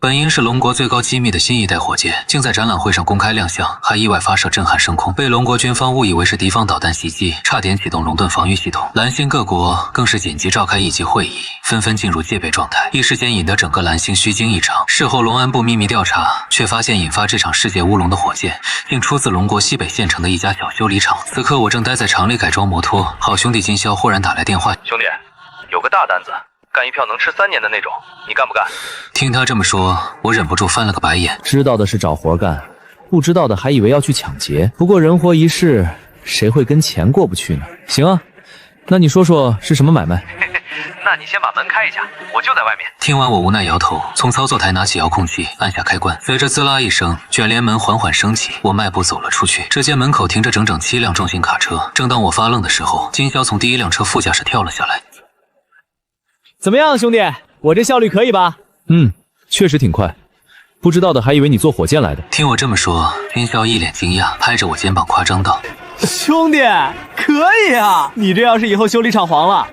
本应是龙国最高机密的新一代火箭，竟在展览会上公开亮相，还意外发射震撼升空，被龙国军方误以为是敌方导弹袭击，差点启动龙盾防御系统。蓝星各国更是紧急召开一级会议，纷纷进入戒备状态，一时间引得整个蓝星虚惊一场。事后龙安部秘密调查，却发现引发这场世界乌龙的火箭，竟出自龙国西北县城的一家小修理厂。此刻我正待在厂里改装摩托，好兄弟金宵忽然打来电话：“兄弟，有个大单子。”干一票能吃3年的那种，你干不干？听他这么说，我忍不住翻了个白眼。知道的是找活干，不知道的还以为要去抢劫。不过人活一世，谁会跟钱过不去呢？行啊，那你说说是什么买卖？那你先把门开一下，我就在外面。听完我无奈摇头，从操作台拿起遥控器按下开关，随着滋啦一声，卷帘门缓缓升起，我迈步走了出去。只见门口停着整整7辆重型卡车。正当我发愣的时候，金宵从第一辆车副驾驶跳了下来。怎么样，兄弟？我这效率可以吧？确实挺快。不知道的还以为你坐火箭来的。听我这么说，金宵一脸惊讶，拍着我肩膀夸张道：“兄弟，可以啊！你这要是以后修理厂黄了，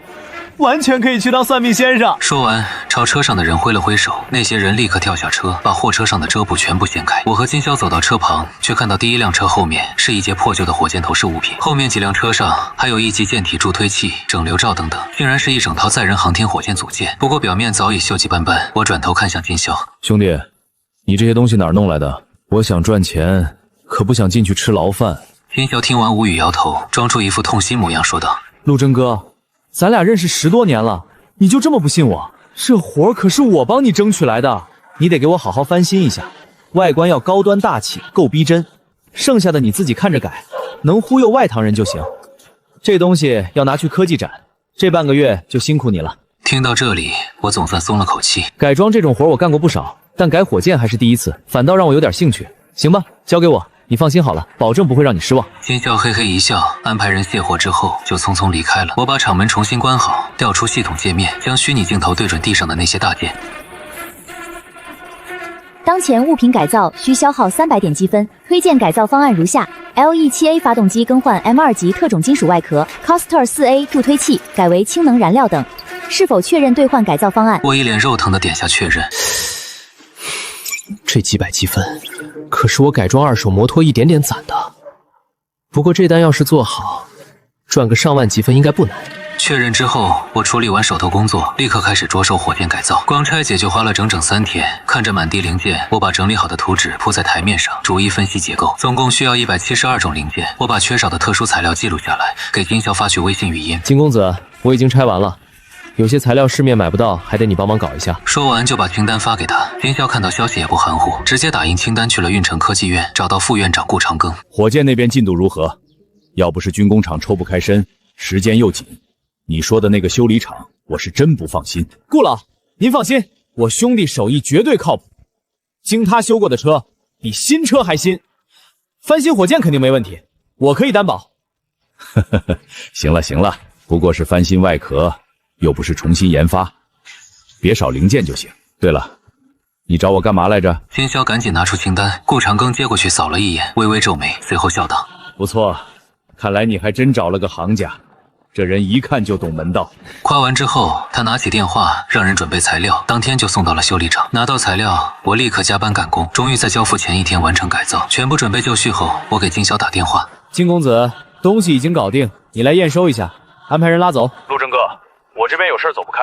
完全可以去当算命先生。”说完，朝车上的人挥了挥手，那些人立刻跳下车，把货车上的遮布全部掀开。我和金宵走到车旁，却看到第一辆车后面是一节破旧的火箭头饰物品，后面几辆车上还有1级舰体助推器、整流罩等等，竟然是一整套载人航天火箭组件。不过表面早已锈迹斑斑。我转头看向金宵：“兄弟，你这些东西哪儿弄来的？我想赚钱，可不想进去吃牢饭。”金宵听完无语摇头，装出一副痛心模样说道：“陆真哥，咱俩认识10多年了，你就这么不信我？这活可是我帮你争取来的，你得给我好好翻新一下，外观要高端大气，够逼真，剩下的你自己看着改，能忽悠外行人就行。这东西要拿去科技展，这半个月就辛苦你了。”听到这里，我总算松了口气。改装这种活我干过不少，但改火箭还是第一次，反倒让我有点兴趣。行吧，交给我，你放心好了，保证不会让你失望。金宵嘿嘿一笑，安排人卸货之后就匆匆离开了。我把厂门重新关好，调出系统界面，将虚拟镜头对准地上的那些大件。当前物品改造需消耗300点积分，推荐改造方案如下：LE7A 发动机更换 M2 级特种金属外壳 ，Coster 4A 助推器改为氢能燃料等。是否确认兑换改造方案？我一脸肉疼的点下确认。这几百积分，可是我改装2手摩托一点点攒的。不过这单要是做好，赚个上万积分应该不难。确认之后，我处理完手头工作，立刻开始着手火箭改造。光拆解就花了整整3天。看着满地零件，我把整理好的图纸铺在台面上，逐一分析结构。总共需要172种零件。我把缺少的特殊材料记录下来，给金宵发去微信语音：“金公子，我已经拆完了。有些材料市面买不到，还得你帮忙搞一下。”说完就把清单发给他。金宵看到消息也不含糊，直接打印清单去了运城科技院，找到副院长顾长庚。火箭那边进度如何？要不是军工厂抽不开身，时间又紧，你说的那个修理厂，我是真不放心。顾老，您放心，我兄弟手艺绝对靠谱，经他修过的车比新车还新，翻新火箭肯定没问题，我可以担保。行了行了，不过是翻新外壳，又不是重新研发，别少零件就行。对了，你找我干嘛来着？金宵赶紧拿出清单，顾长庚接过去扫了一眼，微微皱眉，随后笑道：“不错，看来你还真找了个行家，这人一看就懂门道。”夸完之后，他拿起电话让人准备材料，当天就送到了修理厂。拿到材料，我立刻加班赶工，终于在交付前一天完成改造。全部准备就绪后，我给金宵打电话：“金公子，东西已经搞定，你来验收一下，安排人拉走。”陆正哥，我这边有事走不开，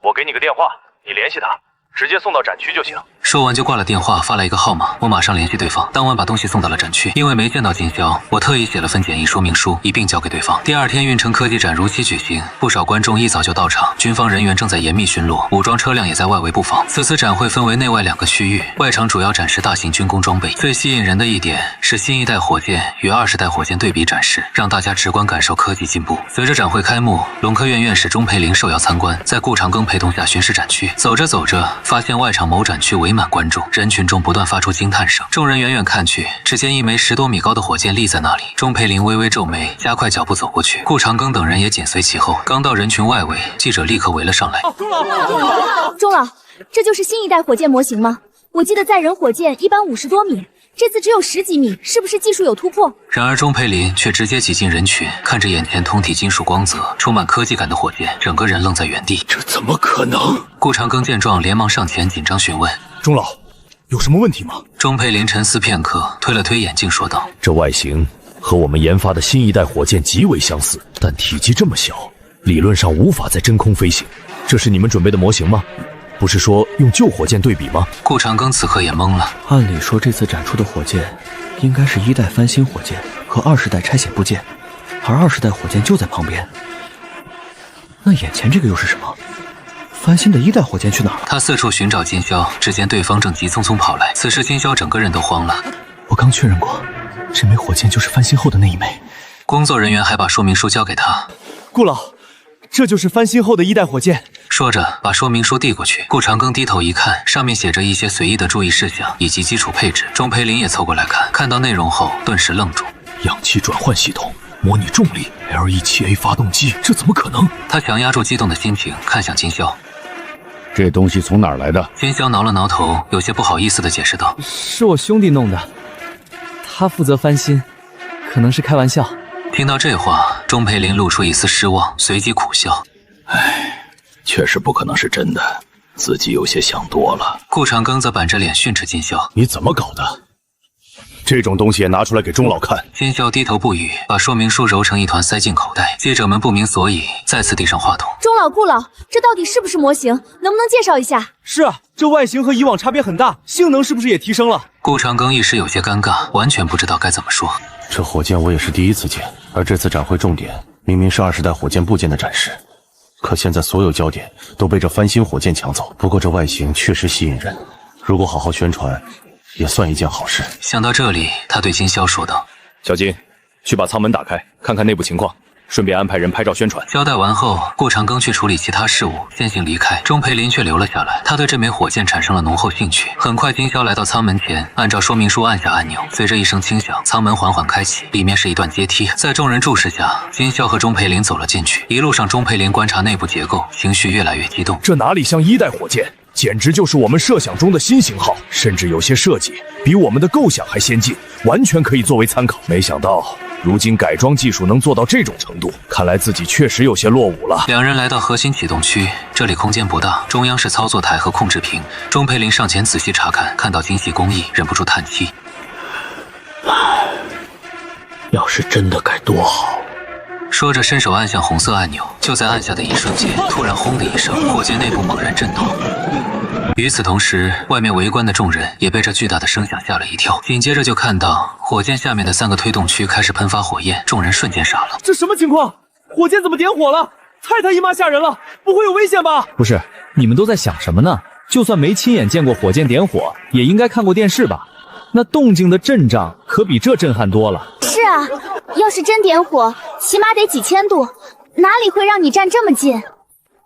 我给你个电话，你联系他，直接送到展区就行。说完就挂了电话，发来一个号码，我马上联系对方。当晚把东西送到了展区，因为没见到金宵，我特意写了份简易说明书，一并交给对方。第二天，运城科技展如期举行，不少观众一早就到场，军方人员正在严密巡逻，武装车辆也在外围布防。此次展会分为内外2个区域，外场主要展示大型军工装备。最吸引人的一点是新一代火箭与20代火箭对比展示，让大家直观感受科技进步。随着展会开幕，龙科院院士钟培林受邀参观，在顾长庚陪同下巡视展区。走着走着，发现外场某展区围满观众，人群中不断发出惊叹声。众人远远看去，只见一枚10多米高的火箭立在那里。钟培林微微皱眉，加快脚步走过去，顾长庚等人也紧随其后。刚到人群外围，记者立刻围了上来。钟老，这就是新一代火箭模型吗？我记得载人火箭一般50多米，这次只有10几米，是不是技术有突破？然而钟培林却直接挤进人群，看着眼前通体金属光泽、充满科技感的火箭，整个人愣在原地。这怎么可能？顾长庚见状，连忙上前紧张询问：“钟老，有什么问题吗？”钟培林沉思片刻，推了推眼镜，说道：“这外形和我们研发的新一代火箭极为相似，但体积这么小，理论上无法在真空飞行。这是你们准备的模型吗？不是说用旧火箭对比吗？”顾长庚此刻也懵了。按理说这次展出的火箭，应该是1代翻新火箭和20代拆显部件，而20代火箭就在旁边。那眼前这个又是什么？翻新的1代火箭去哪儿了？他四处寻找金宵，只见对方正急匆匆跑来。此时金宵整个人都慌了。我刚确认过，这枚火箭就是翻新后的那一枚。工作人员还把说明书交给他。顾老，这就是翻新后的1代火箭。说着，把说明书递过去。顾长庚低头一看，上面写着一些随意的注意事项以及基础配置。钟培林也凑过来看，看到内容后顿时愣住。氧气转换系统，模拟重力 LE7A 发动机，这怎么可能？他强压住激动的心情，看向金宵。这东西从哪儿来的？金宵挠了挠头，有些不好意思地解释道：“是我兄弟弄的，他负责翻新，可能是开玩笑。”听到这话，钟培林露出一丝失望，随即苦笑：“确实不可能是真的，自己有些想多了。”顾长庚则板着脸训斥金宵：“你怎么搞的？这种东西也拿出来给钟老看。”金宵低头不语，把说明书揉成一团塞进口袋。记者们不明所以，再次递上话筒：“钟老、顾老，这到底是不是模型？能不能介绍一下？”是啊，这外形和以往差别很大，性能是不是也提升了？顾长庚一时有些尴尬，完全不知道该怎么说。这火箭我也是第一次见，而这次展会重点明明是20代火箭部件的展示，可现在所有焦点都被这翻新火箭抢走。不过这外形确实吸引人，如果好好宣传，也算一件好事。想到这里，他对金宵说道：“小金，去把舱门打开，看看内部情况，顺便安排人拍照宣传。”交代完后，顾长庚去处理其他事务，先行离开。钟培林却留了下来，他对这枚火箭产生了浓厚兴趣。很快，金宵来到舱门前，按照说明书按下按钮，随着一声轻响，舱门缓缓开启，里面是一段阶梯。在众人注视下，金宵和钟培林走了进去。一路上，钟培林观察内部结构，情绪越来越激动。这哪里像1代火箭，简直就是我们设想中的新型号，甚至有些设计比我们的构想还先进，完全可以作为参考。没想到如今改装技术能做到这种程度，看来自己确实有些落伍了。两人来到核心启动区，这里空间不大，中央是操作台和控制屏。钟培林上前仔细查看，看到精细工艺，忍不住叹气：“要是真的该多好。”说着，伸手按向红色按钮。就在按下的一瞬间，突然轰的一声，火箭内部猛然震动。与此同时，外面围观的众人也被这巨大的声响吓了一跳。紧接着就看到火箭下面的3个推动区开始喷发火焰，众人瞬间傻了。这什么情况？火箭怎么点火了？太他妈吓人了！不会有危险吧？不是，你们都在想什么呢？就算没亲眼见过火箭点火，也应该看过电视吧？那动静的阵仗可比这震撼多了。是啊，要是真点火，起码得几千度，哪里会让你站这么近？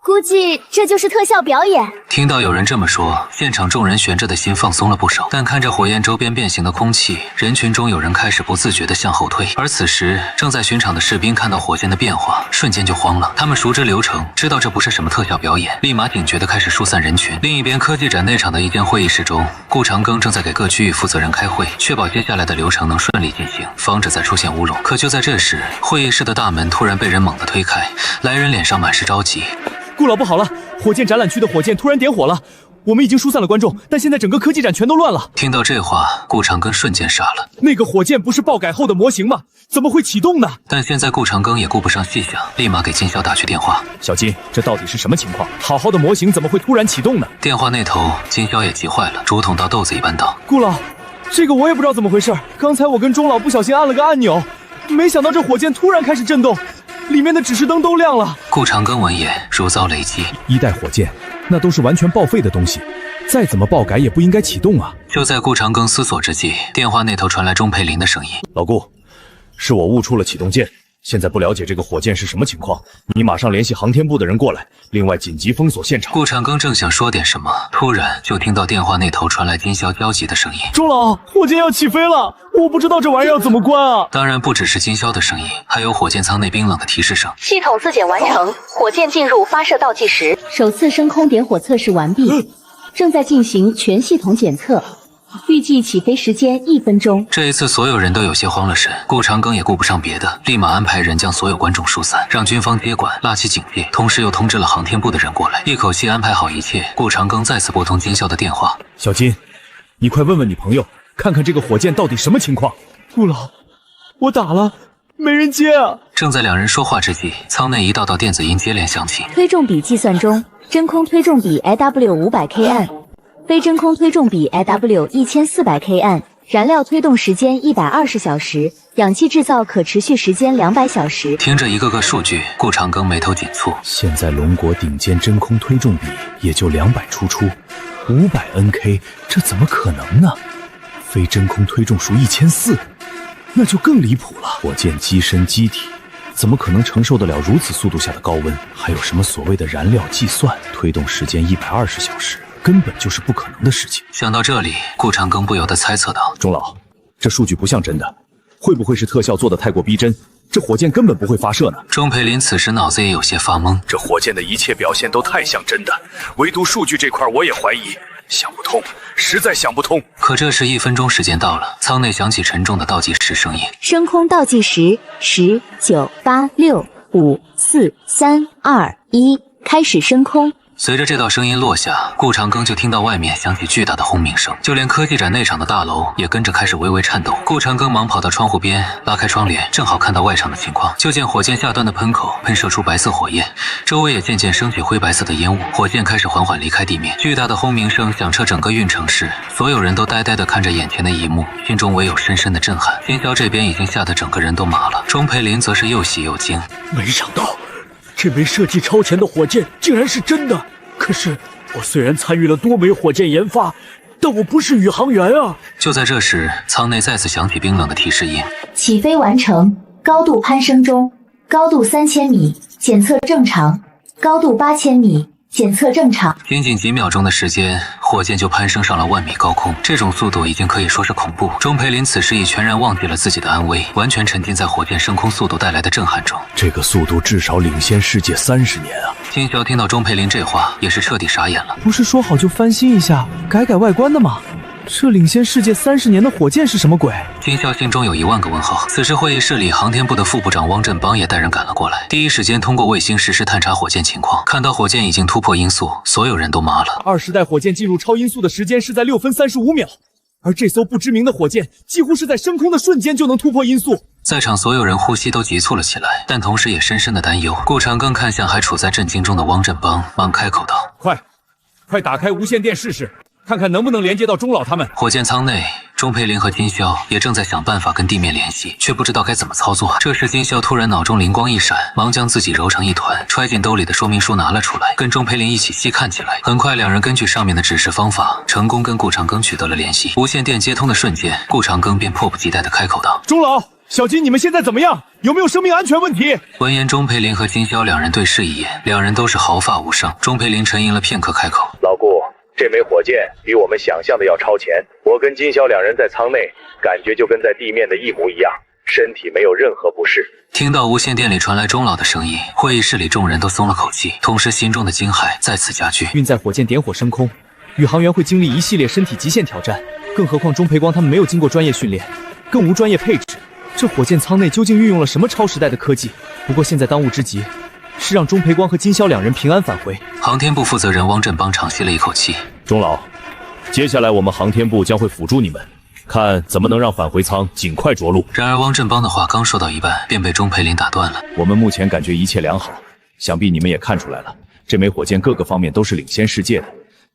估计这就是特效表演。听到有人这么说，现场众人悬着的心放松了不少。但看着火焰周边变形的空气，人群中有人开始不自觉地向后退。而此时正在巡场的士兵看到火箭的变化，瞬间就慌了。他们熟知流程，知道这不是什么特效表演，立马警觉地开始疏散人群。另一边，科技展内场的一间会议室中，顾长庚正在给各区域负责人开会，确保接下来的流程能顺利进行，防止再出现乌龙。可就在这时，会议室的大门突然被人猛地推开，来人脸上满是着急。顾老，不好了！火箭展览区的火箭突然点火了，我们已经疏散了观众，但现在整个科技展全都乱了。听到这话，顾长庚瞬间傻了。那个火箭不是爆改后的模型吗？怎么会启动呢？但现在顾长庚也顾不上细想，立马给金宵打去电话。小金，这到底是什么情况？好好的模型怎么会突然启动呢？电话那头，金宵也急坏了，竹筒倒豆子一般道：“顾老，这个我也不知道怎么回事。刚才我跟钟老不小心按了个按钮，没想到这火箭突然开始震动。”里面的指示灯都亮了。顾长庚闻言如遭雷击，1代火箭那都是完全报废的东西，再怎么爆改也不应该启动啊！就在顾长庚思索之际，电话那头传来钟培林的声音：“老顾，是我误触了启动键，现在不了解这个火箭是什么情况，你马上联系航天部的人过来，另外紧急封锁现场。”顾长庚正想说点什么，突然就听到电话那头传来金宵焦急的声音：“钟老，火箭要起飞了，我不知道这玩意儿怎么关啊！”当然不只是金宵的声音，还有火箭舱内冰冷的提示声：“系统自检完成，火箭进入发射倒计时，首次升空点火测试完毕，正在进行全系统检测，预计起飞时间1分钟。这一次，所有人都有些慌了神。顾长庚也顾不上别的，立马安排人将所有观众疏散，让军方接管，拉起警戒。同时又通知了航天部的人过来，一口气安排好一切。顾长庚再次拨通金宵的电话：“小金，你快问问你朋友，看看这个火箭到底什么情况。”顾老，我打了，没人接啊！正在两人说话之际，舱内一道道电子音接连响起。推重比计算中，真空推重比 AW 500K 按，非真空推重比 AW 1400K 按，燃料推动时间120小时，氧气制造可持续时间200小时。听着一个个数据，顾长庚眉头紧蹙。现在龙国顶尖真空推重比也就200出，500 NK， 这怎么可能呢？非真空推重数1400，那就更离谱了。火箭机身机体怎么可能承受得了如此速度下的高温？还有什么所谓的燃料计算，推动时间120小时，根本就是不可能的事情。想到这里，顾长庚不由得猜测道：“钟老，这数据不像真的，会不会是特效做得太过逼真？这火箭根本不会发射呢？”钟培林此时脑子也有些发懵，这火箭的一切表现都太像真的，唯独数据这块我也怀疑，想不通，实在想不通。可这时1分钟时间到了，舱内响起沉重的倒计时声音：升空倒计时10、9、8、6、5、4、3、2、1，开始升空。随着这道声音落下，顾长庚就听到外面响起巨大的轰鸣声，就连科技展内场的大楼也跟着开始微微颤抖。顾长庚忙跑到窗户边，拉开窗帘，正好看到外场的情况。就见火箭下端的喷口喷射出白色火焰，周围也渐渐升起灰白色的烟雾，火箭开始缓缓离开地面。巨大的轰鸣声响彻整个运城市，所有人都呆呆地看着眼前的一幕，心中唯有深深的震撼。金宵这边已经吓得整个人都麻了，钟培林则是又喜又惊。没想到这枚设计超前的火箭竟然是真的。可是我虽然参与了多枚火箭研发，但我不是宇航员啊！就在这时，舱内再次响起冰冷的提示音：起飞完成，高度攀升中，高度3000米，检测正常，高度8000米。检测正常。仅仅几秒钟的时间，火箭就攀升上了1万米高空，这种速度已经可以说是恐怖。钟培林此时已全然忘记了自己的安危，完全沉浸在火箭升空速度带来的震撼中。这个速度至少领先世界30年啊！金宵听到钟培林这话，也是彻底傻眼了。不是说好就翻新一下，改外观的吗？这领先世界30年的火箭是什么鬼？金宵心中有1万个问号。此时会议室里，航天部的副部长汪振邦也带人赶了过来，第一时间通过卫星实时探查火箭情况。看到火箭已经突破音速，所有人都麻了。20代火箭进入超音速的时间是在6分35秒，而这艘不知名的火箭几乎是在升空的瞬间就能突破音速。在场所有人呼吸都急促了起来，但同时也深深的担忧。顾长庚看向还处在震惊中的汪振邦，忙开口道：“快打开无线电试试。”看看能不能连接到钟老他们。火箭舱内，钟培林和金宵也正在想办法跟地面联系，却不知道该怎么操作。这时，金宵突然脑中灵光一闪，忙将自己揉成一团，揣进兜里的说明书拿了出来，跟钟培林一起细看起来。很快，两人根据上面的指示方法，成功跟顾长庚取得了联系。无线电接通的瞬间，顾长庚便迫不及待地开口道：“钟老，小金，你们现在怎么样？有没有生命安全问题？”闻言，钟培林和金宵两人对视一眼，两人都是毫发无伤。钟培林沉吟了片刻，开口：“老顾。”这枚火箭比我们想象的要超前，我跟金宵两人在舱内，感觉就跟在地面的一模一样，身体没有任何不适。听到无线电里传来钟老的声音，会议室里众人都松了口气，同时心中的惊骇再次加剧。运载火箭点火升空，宇航员会经历一系列身体极限挑战，更何况钟培光他们没有经过专业训练，更无专业配置，这火箭舱内究竟运用了什么超时代的科技？不过现在当务之急是让钟培光和金宵两人平安返回。航天部负责人汪振邦长吸了一口气：“钟老，接下来我们航天部将会辅助你们，看怎么能让返回舱尽快着陆。”然而汪振邦的话刚说到一半，便被钟培林打断了。我们目前感觉一切良好，想必你们也看出来了，这枚火箭各个方面都是领先世界的，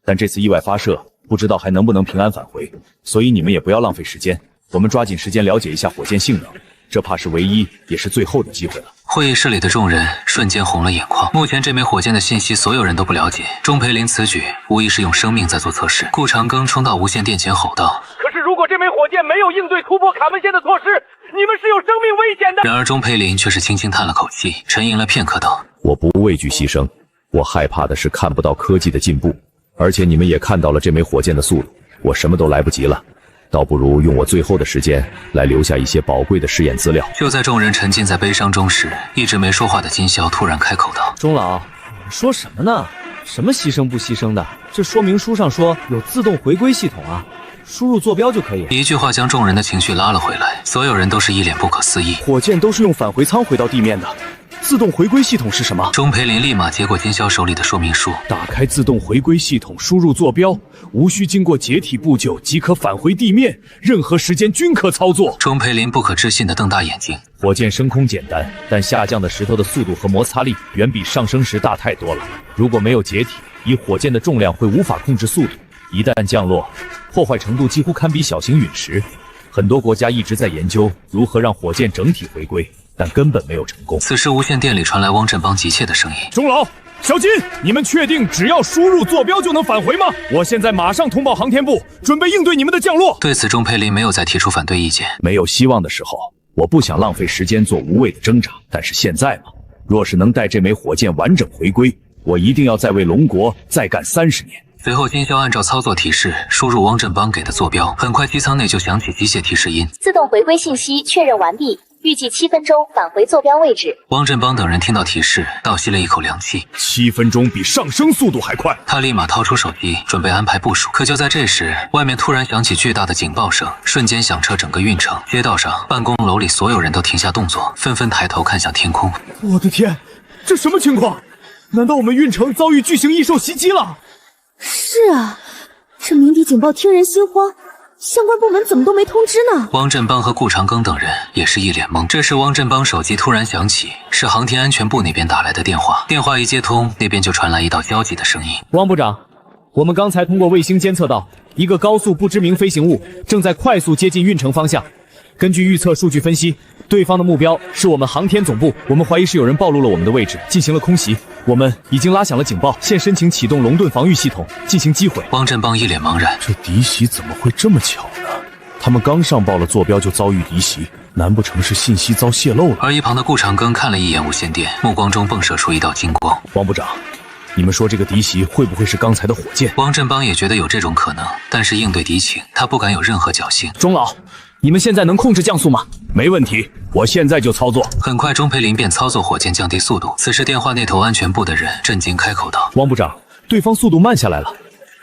但这次意外发射，不知道还能不能平安返回，所以你们也不要浪费时间，我们抓紧时间了解一下火箭性能。这怕是唯一也是最后的机会了。会议室里的众人瞬间红了眼眶。目前这枚火箭的信息，所有人都不了解。钟培林此举无疑是用生命在做测试。顾长庚冲到无线电前吼道：“可是如果这枚火箭没有应对突破卡门线的措施，你们是有生命危险的。”然而钟培林却是轻轻叹了口气，沉吟了片刻道：“我不畏惧牺牲，我害怕的是看不到科技的进步，而且你们也看到了这枚火箭的速度，我什么都来不及了。倒不如用我最后的时间来留下一些宝贵的试验资料。”就在众人沉浸在悲伤中时，一直没说话的金宵突然开口道：“钟老，说什么呢？什么牺牲不牺牲的？这说明书上说有自动回归系统啊！输入坐标就可以。一句话将众人的情绪拉了回来，所有人都是一脸不可思议。火箭都是用返回舱回到地面的，自动回归系统是什么？钟培林立马接过金霄手里的说明书，打开自动回归系统，输入坐标，无需经过解体步骤即可返回地面，任何时间均可操作。钟培林不可置信地瞪大眼睛。火箭升空简单，但下降的石头的速度和摩擦力远比上升时大太多了。如果没有解体，以火箭的重量会无法控制速度，一旦降落，破坏程度几乎堪比小型陨石。很多国家一直在研究如何让火箭整体回归，但根本没有成功。此时无线电里传来汪振邦急切的声音：钟老、小金，你们确定只要输入坐标就能返回吗？我现在马上通报航天部，准备应对你们的降落。对此，钟培林没有再提出反对意见。没有希望的时候，我不想浪费时间做无谓的挣扎。但是现在嘛，若是能带这枚火箭完整回归，我一定要再为龙国再干30年。随后，金霄按照操作提示输入汪振邦给的坐标，很快机舱内就响起机械提示音：自动回归信息确认完毕，预计7分钟返回坐标位置。汪振邦等人听到提示，倒吸了一口凉气。7分钟比上升速度还快。他立马掏出手机，准备安排部署。可就在这时，外面突然响起巨大的警报声，瞬间响彻整个运城。街道上、办公楼里，所有人都停下动作，纷纷抬头看向天空。我的天，这什么情况？难道我们运城遭遇巨型异兽袭击了？是啊，这鸣笛警报听人心慌，相关部门怎么都没通知呢？汪振邦和顾长庚等人也是一脸懵。这时，汪振邦手机突然响起，是航天安全部那边打来的电话。电话一接通，那边就传来一道焦急的声音：汪部长，我们刚才通过卫星监测到一个高速不知名飞行物正在快速接近运城方向。根据预测数据分析，对方的目标是我们航天总部，我们怀疑是有人暴露了我们的位置，进行了空袭。我们已经拉响了警报，现申请启动龙盾防御系统进行击毁。汪振邦一脸茫然，这敌袭怎么会这么巧呢？他们刚上报了坐标就遭遇敌袭，难不成是信息遭泄露了？而一旁的顾长庚看了一眼无线电，目光中迸射出一道金光。汪部长，你们说这个敌袭会不会是刚才的火箭？汪振邦也觉得有这种可能，但是应对敌情，他不敢有任何侥幸。钟老，你们现在能控制降速吗？没问题，我现在就操作。很快，钟培林便操作火箭降低速度。此时，电话那头安全部的人震惊开口道：汪部长，对方速度慢下来了，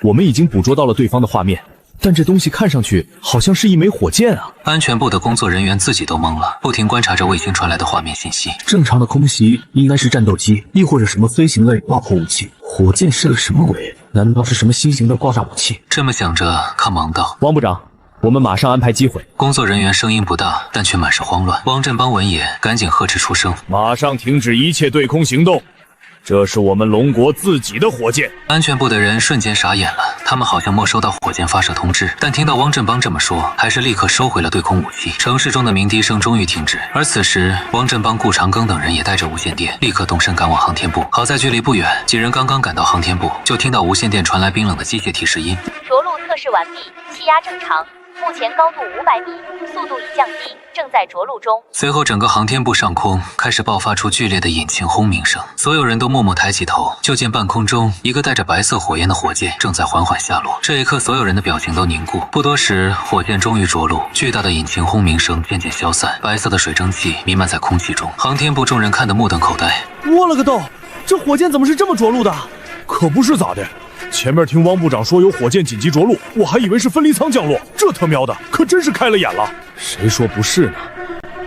我们已经捕捉到了对方的画面，但这东西看上去好像是一枚火箭啊！安全部的工作人员自己都懵了，不停观察着卫星传来的画面信息。正常的空袭应该是战斗机，亦或者什么飞行类爆破武器。火箭是个什么鬼？难道是什么新型的爆炸武器？这么想着，他忙道：汪部长，我们马上安排击毁。工作人员声音不大，但却满是慌乱。汪振邦闻言，赶紧呵斥出声：马上停止一切对空行动！这是我们龙国自己的火箭。安全部的人瞬间傻眼了，他们好像没收到火箭发射通知，但听到汪振邦这么说，还是立刻收回了对空武器。城市中的鸣笛声终于停止，而此时，汪振邦、顾长庚等人也带着无线电，立刻动身赶往航天部。好在距离不远，几人刚刚赶到航天部，就听到无线电传来冰冷的机械提示音：着陆测试完毕，气压正常。目前高度500米，速度已降低，正在着陆中。随后，整个航天部上空开始爆发出剧烈的引擎轰鸣声，所有人都默默抬起头，就见半空中一个带着白色火焰的火箭正在缓缓下落。这一刻，所有人的表情都凝固。不多时，火箭终于着陆，巨大的引擎轰鸣声渐渐消散，白色的水蒸气弥漫在空气中。航天部众人看得目瞪口呆。我了个豆，这火箭怎么是这么着陆的？可不是咋的。前面听汪部长说有火箭紧急着陆，我还以为是分离舱降落，这他喵的可真是开了眼了。谁说不是呢？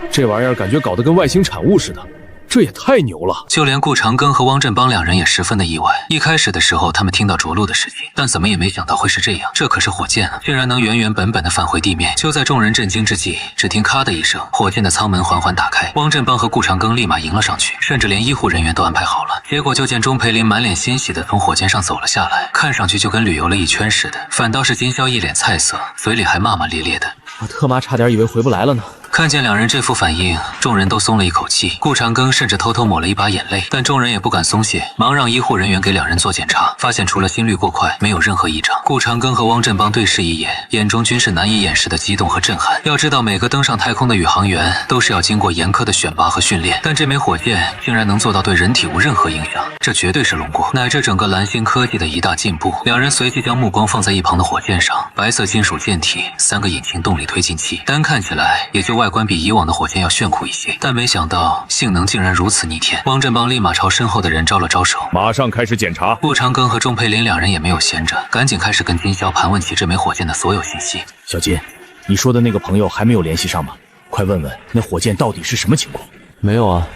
这玩意儿感觉搞得跟外星产物似的，这也太牛了。就连顾长庚和汪振邦两人也十分的意外。一开始的时候，他们听到着陆的事情，但怎么也没想到会是这样。这可是火箭啊，竟然能原原本本的返回地面。就在众人震惊之际，只听咔的一声，火箭的舱门缓缓打开，汪振邦和顾长庚立马迎了上去，甚至连医护人员都安排好了。结果就见钟培林满脸欣喜的从火箭上走了下来，看上去就跟旅游了一圈似的。反倒是金霄一脸菜色，嘴里还骂骂咧咧的：我特妈差点以为回不来了呢。看见两人这副反应，众人都松了一口气。顾长庚甚至偷偷抹了一把眼泪，但众人也不敢松懈，忙让医护人员给两人做检查，发现除了心率过快，没有任何异常。顾长庚和汪振邦对视一眼，眼中均是难以掩饰的激动和震撼。要知道，每个登上太空的宇航员都是要经过严苛的选拔和训练，但这枚火箭竟然能做到对人体无任何影响，这绝对是龙国乃至整个蓝星科技的一大进步。两人随即将目光放在一旁的火箭上，白色金属舰体，3个引擎动力推进器，单看起来也就外观比以往的火箭要炫酷一些，但没想到性能竟然如此逆天。汪振邦立马朝身后的人招了招手，马上开始检查。顾长庚和钟培林两人也没有闲着，赶紧开始跟金霄盘问起这枚火箭的所有信息。小金，你说的那个朋友还没有联系上吗？快问问那火箭到底是什么情况？没有啊，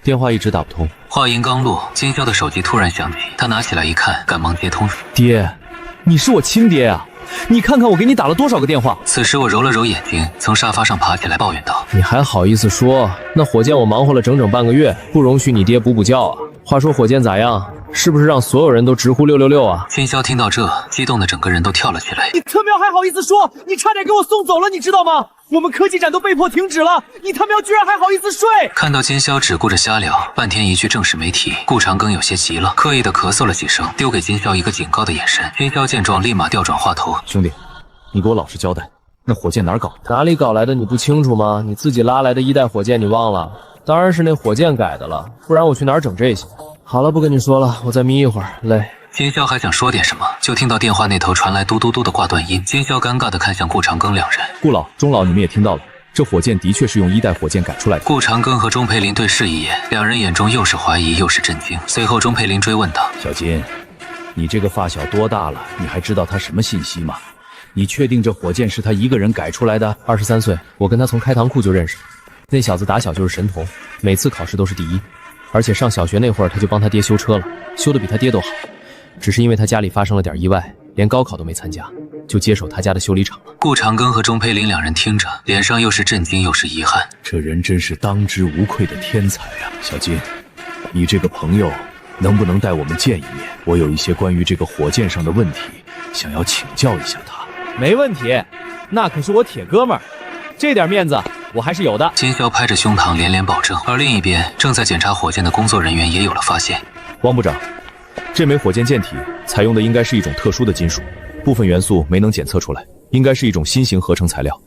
电话一直打不通。话音刚落，金霄的手机突然响起，他拿起来一看，赶忙接通。爹，你是我亲爹啊！你看看我给你打了多少个电话。此时我揉了揉眼睛，从沙发上爬起来抱怨道：你还好意思说？那火箭我忙活了整整半个月，不容许你爹补补觉啊。话说火箭咋样？是不是让所有人都直呼666啊？金霄听到这，激动的整个人都跳了起来。你特喵还好意思说？你差点给我送走了，你知道吗？我们科技展都被迫停止了，你他喵居然还好意思睡？看到金霄只顾着瞎聊，半天一句正事没提，顾长庚有些急了，刻意的咳嗽了几声，丢给金霄一个警告的眼神。金霄见状，立马调转话头：兄弟，你给我老实交代，那火箭哪儿搞的？哪里搞来的你不清楚吗？你自己拉来的1代火箭你忘了？当然是那火箭改的了，不然我去哪儿整这些？好了，不跟你说了，我再眯一会儿，累。金霄还想说点什么，就听到电话那头传来嘟嘟嘟的挂断音。金霄尴尬地看向顾长庚两人。顾老、钟老，你们也听到了，这火箭的确是用1代火箭改出来的。顾长庚和钟培林对视一眼，两人眼中又是怀疑又是震惊。随后钟培林追问道：小金，你这个发小多大了？你还知道他什么信息吗？你确定这火箭是他一个人改出来的？23岁，我跟他从开膛库就认识，那小子打小就是神童，每次考试都是第一。而且上小学那会儿他就帮他爹修车了，修得比他爹都好，只是因为他家里发生了点意外，连高考都没参加，就接手他家的修理厂了。顾长庚和钟培林两人听着，脸上又是震惊又是遗憾。这人真是当之无愧的天才啊！小金，你这个朋友能不能带我们见一面？我有一些关于这个火箭上的问题，想要请教一下他。没问题，那可是我铁哥们儿，这点面子我还是有的。金霄拍着胸膛连连保证，而另一边正在检查火箭的工作人员也有了发现。汪部长，这枚火箭舰体采用的应该是一种特殊的金属，部分元素没能检测出来，应该是一种新型合成材料，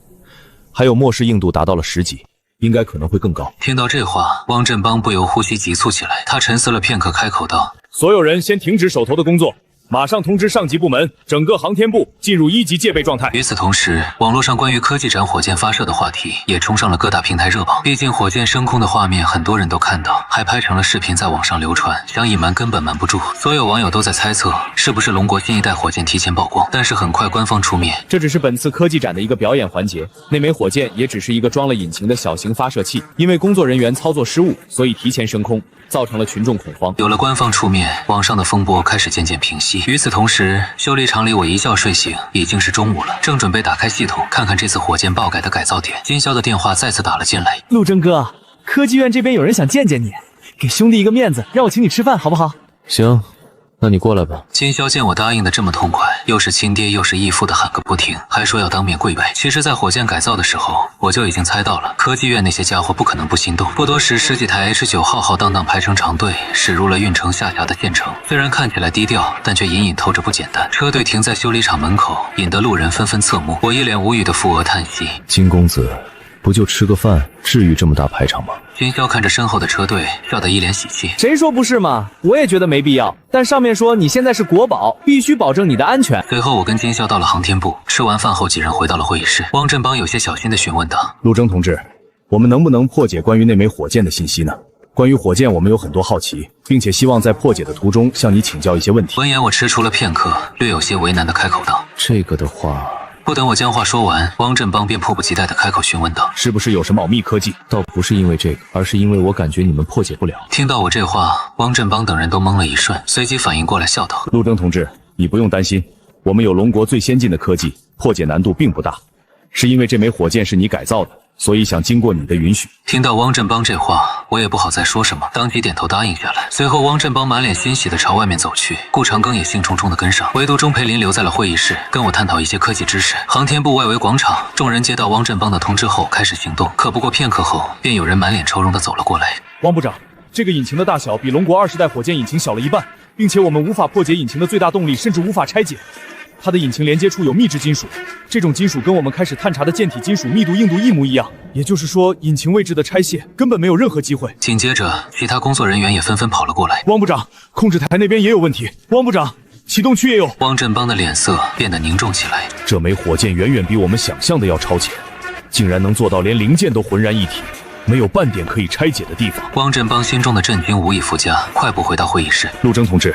还有末世硬度达到了10级，应该可能会更高。听到这话，汪振邦不由呼吸急促起来，他沉思了片刻，开口道：所有人先停止手头的工作，马上通知上级部门，整个航天部进入1级戒备状态。与此同时，网络上关于科技展火箭发射的话题也冲上了各大平台热榜。毕竟火箭升空的画面很多人都看到，还拍成了视频在网上流传，想隐瞒根本瞒不住。所有网友都在猜测是不是龙国新一代火箭提前曝光，但是很快官方出面，这只是本次科技展的一个表演环节，那枚火箭也只是一个装了引擎的小型发射器，因为工作人员操作失误，所以提前升空，造成了群众恐慌。有了官方出面，网上的风波开始渐渐平息。与此同时，修理厂里我一觉睡醒，已经是中午了，正准备打开系统看看这次火箭爆改的改造点，金霄的电话再次打了进来。陆征哥，科技院这边有人想见见你，给兄弟一个面子，让我请你吃饭好不好？行，那你过来吧。金霄见我答应的这么痛快，又是亲爹又是义父的喊个不停，还说要当面跪拜。其实在火箭改造的时候，我就已经猜到了科技院那些家伙不可能不心动。不多时，10几台 H9浩浩荡荡排成长队，驶入了运城下辖的县城。虽然看起来低调，但却隐隐透着不简单。车队停在修理厂门口，引得路人纷纷侧目。我一脸无语的附额叹息。金公子，不就吃个饭，至于这么大排场吗？金霄看着身后的车队，笑得一脸喜气。谁说不是嘛？我也觉得没必要，但上面说你现在是国宝，必须保证你的安全。随后我跟金霄到了航天部，吃完饭后几人回到了会议室。汪振邦有些小心地询问道：陆征同志，我们能不能破解关于那枚火箭的信息呢？关于火箭我们有很多好奇，并且希望在破解的途中向你请教一些问题。闻言我踟蹰了片刻，略有些为难地开口道：这个的话……不等我将话说完，汪振邦便迫不及待地开口询问道：是不是有什么保密科技？倒不是因为这个，而是因为我感觉你们破解不了。听到我这话，汪振邦等人都懵了一瞬，随即反应过来，笑道：陆征同志，你不用担心，我们有龙国最先进的科技，破解难度并不大，是因为这枚火箭是你改造的，所以想经过你的允许。听到汪振邦这话，我也不好再说什么，当即点头答应下来。随后汪振邦满脸欣喜地朝外面走去，顾长庚也兴冲冲地跟上，唯独钟培林留在了会议室，跟我探讨一些科技知识。航天部外围广场，众人接到汪振邦的通知后开始行动，可不过片刻后，便有人满脸愁容地走了过来。汪部长，这个引擎的大小比龙国20代火箭引擎小了一半，并且我们无法破解引擎的最大动力，甚至无法拆解。它的引擎连接处有密制金属，这种金属跟我们开始探查的舰体金属密度硬度一模一样，也就是说，引擎位置的拆卸根本没有任何机会。紧接着，其他工作人员也纷纷跑了过来。汪部长，控制台那边也有问题。汪部长，启动区也有。汪振邦的脸色变得凝重起来。这枚火箭远远比我们想象的要超前，竟然能做到连零件都浑然一体，没有半点可以拆解的地方。汪振邦心中的震惊无以复加，快步回到会议室。陆征同志，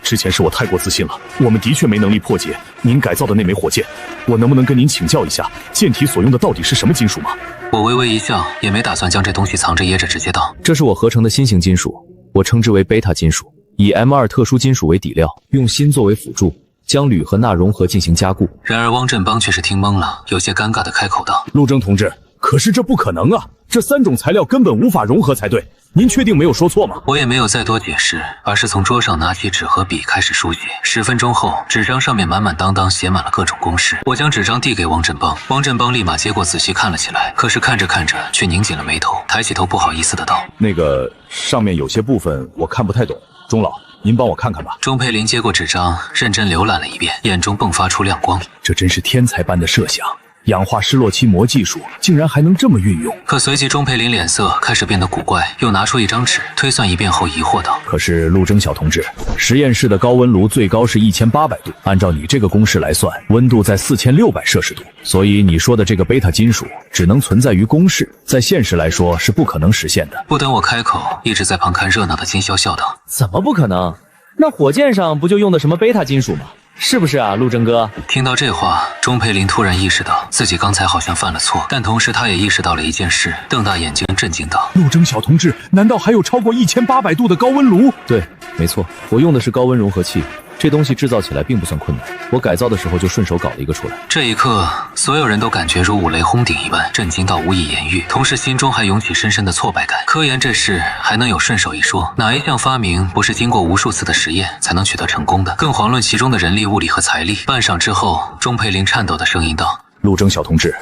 之前是我太过自信了，我们的确没能力破解您改造的那枚火箭。我能不能跟您请教一下，舰体所用的到底是什么金属吗？我微微一笑，也没打算将这东西藏着掖着，直接道：这是我合成的新型金属，我称之为贝塔金属，以 M2 特殊金属为底料，用锌作为辅助，将铝和钠融合进行加固。然而汪振邦却是听懵了，有些尴尬地开口道：陆征同志，可是这不可能啊，这3种材料根本无法融合才对。您确定没有说错吗？我也没有再多解释，而是从桌上拿起纸和笔开始书写。10分钟后，纸张上面满满当当写满了各种公式。我将纸张递给汪振邦，汪振邦立马接过仔细看了起来，可是看着看着却拧紧了眉头，抬起头不好意思的道：那个上面有些部分我看不太懂，钟老，您帮我看看吧。钟佩林接过纸张，认真浏览了一遍，眼中迸发出亮光。这真是天才般的设想，氧化施洛期膜技术竟然还能这么运用。可随即钟佩林脸色开始变得古怪，又拿出一张纸推算一遍后疑惑道：可是陆征小同志，实验室的高温炉最高是1800度，按照你这个公式来算，温度在4600摄氏度，所以你说的这个贝塔金属只能存在于公式，在现实来说是不可能实现的。不等我开口，一直在旁看热闹的金宵笑道：怎么不可能？那火箭上不就用的什么贝塔金属吗？是不是啊，陆征哥？听到这话，钟佩林突然意识到自己刚才好像犯了错，但同时他也意识到了一件事，瞪大眼睛震惊道：陆征小同志，难道还有超过1800度的高温炉？对，没错，我用的是高温融合器，这东西制造起来并不算困难，我改造的时候就顺手搞了一个出来。这一刻，所有人都感觉如五雷轰顶一般，震惊到无以言喻，同时心中还涌起深深的挫败感。科研这事还能有顺手一说？哪一项发明不是经过无数次的实验才能取得成功的？更遑论其中的人力、物力和财力。半晌之后，钟佩林颤抖的声音道：陆征小同志，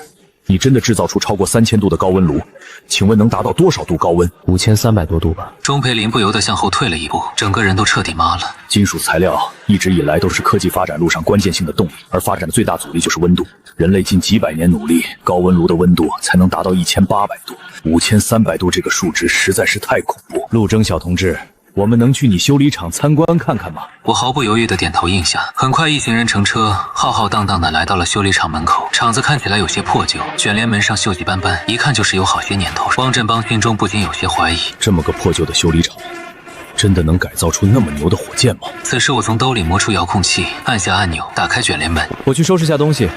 你真的制造出超过3000度的高温炉？请问能达到多少度高温？5300多度吧。钟佩林不由得向后退了一步，整个人都彻底麻了。金属材料一直以来都是科技发展路上关键性的动力，而发展的最大阻力就是温度。人类近几百年努力，高温炉的温度才能达到1800度，5300度这个数值实在是太恐怖。陆征小同志，我们能去你修理厂参观看看吗？我毫不犹豫地点头应下。很快，一行人乘车浩浩荡荡地来到了修理厂门口。厂子看起来有些破旧，卷帘门上锈迹斑斑，一看就是有好些年头。汪振邦心中不禁有些怀疑，这么个破旧的修理厂，真的能改造出那么牛的火箭吗？此时我从兜里摸出遥控器，按下按钮，打开卷帘门。我去收拾下东西，